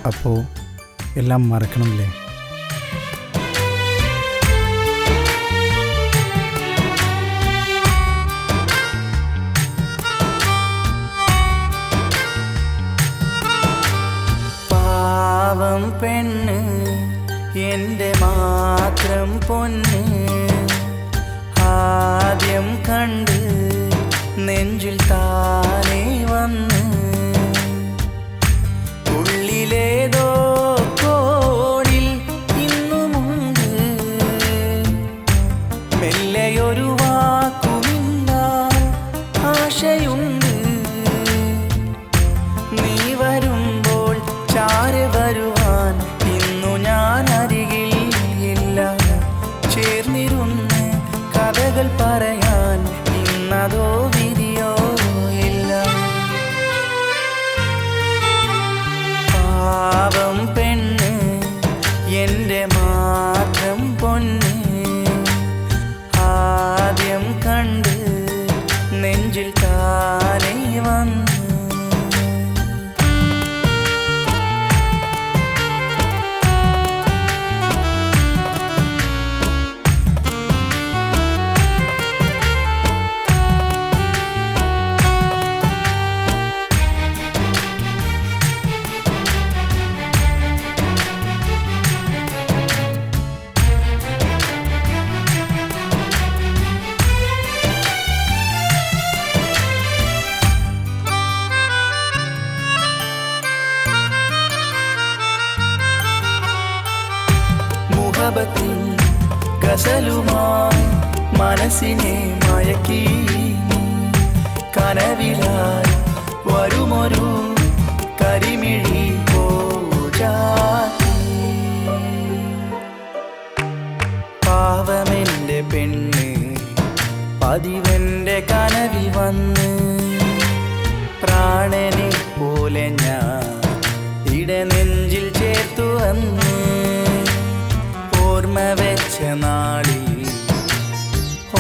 അപ്പോൾ എല്ലാം മറക്കണമില്ലേ? പാവം പെണ്ണ് എൻ്റെ മാത്രം പൊന്ന്, ആദ്യം കണ്ട് നെഞ്ചിൽ താനേ വന്ന് ഉള്ളിലേതോ കോണിൽ ഇന്നുമുണ്ട് മെല്ലെയൊരു വാക്കുമിണ്ടാൻ ആശയുണ്ട്. നീ വരുമ്പോൾ ചാരെ വരുവാൻ ഇന്നു ഞാൻ അരികിൽ ഇല്ല, ചേർന്നിരുന്ന് കഥകൾ പറയാൻ ഇന്നതോ വിധിയോ ഇല്ല. പാവം പെണ്ണ് എൻ്റെ മാത്രം പൊന്ന്, ആദ്യം കണ്ട് നെഞ്ചിൽ താനേ വന്ന് മുഹബത്തിൻ ഗസലുമായി മനസ്സിനെ മയക്കി, കനവിലായി വരുമൊരു കരിമിഴി പോജാതി. പാവമെൻ്റെ പെണ്ണ് പതിവെൻ്റെ കനവിൽ വന്ന്, പ്രാണനെ പോലെ ഞാൻ ഇടനെഞ്ചിൽ ചേർത്തു വന്ന്, ഓർമ്മ വെച്ച നാളിൽ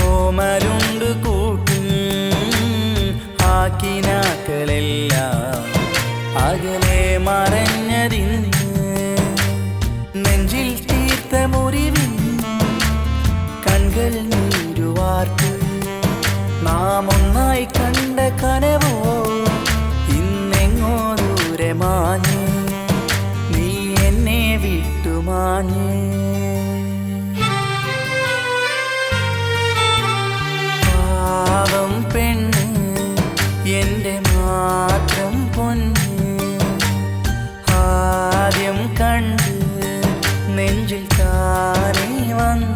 ഓമലുണ്ട് കൂട്ടും ആക്കിനാക്കളെല്ലാം അകലെ മറഞ്ഞതിന്, നെഞ്ചിൽ തീർത്ത മുറിവിൻ കൺകൾ നീരുവാർത്ത്, നാം ഒന്നായി കണ്ട കനവോ ഇന്നെങ്ങോ ദൂരെ മാഞ്ഞ്, നീ എന്നെ വിട്ടുമാഞ്ഞ്. പാവം പെണ്ണ് എൻ്റെ മാത്രം പൊന്ന്, ആദ്യം കണ്ട് നെഞ്ചിൽ താനേ വന്ന്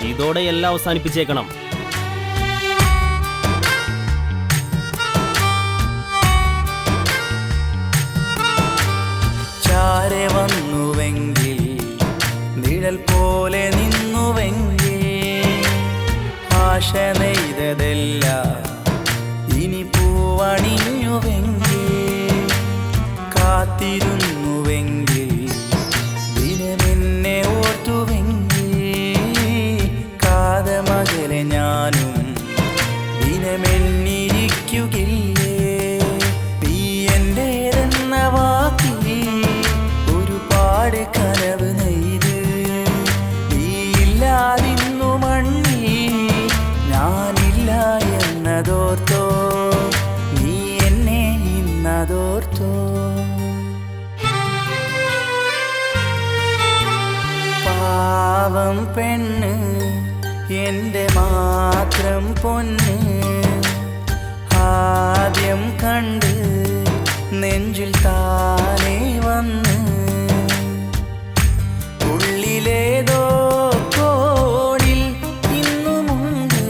ഇതോടെ എല്ലാം അവസാനിപ്പിച്ചേക്കണം. ചാരെ വന്നുവെങ്കിൽ നിഴൽ പോലെ നിന്നുവെങ്കിൽ, ആശ നെയ്തതെല്ലാം ഇനി പൂവണിഞ്ഞുവെങ്കിൽ, കാത്തിരുന്നുവെങ്കിൽ ദിനമെന്നെ ഓർത്തുവെങ്കിൽ, കാതമകലെ ഞാനും ദിനമെന്നിരിക്കുകയില്ലേ. നീ എന്റേതെന്ന വാക്കിൽ ഒരുപാട് കനവ് നെയ്ത്, നീയില്ലാതിന്നു മണ്ണിൽ ഞാനില്ല എന്നതോർത്തോ, നീ എന്നെ ഇന്നതോർത്തോ. പാവം പെണ്ണ് എൻ്റെ മാത്രം പൊന്ന്, ആദ്യം കണ്ട് നെഞ്ചിൽ താനേ വന്ന് ഉള്ളിലേതോ കോണിൽ ഇന്നുമുണ്ട്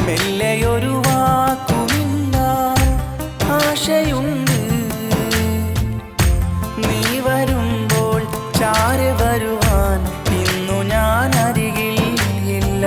മെല്ലെയൊരു വാക്കുമിണ്ടാൻ ആശയുണ്ട്. നീ വരുമ്പോൾ ചാരെ വരുവാൻ ഇന്നു ഞാൻ അരികിൽ ഇല്ല,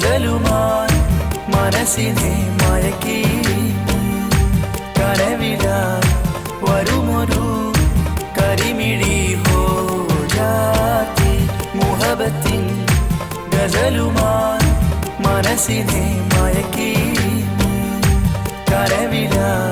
ഗസലുമാൻ മനസ്സിനെ മയക്കി കനവിലായി വരുമൊരു കരിമിഴി ഹോ ജാതി മുഹബത്തിൻ ഗസലുമാൻ മനസ്സിനെ മയക്കി കനവിലായി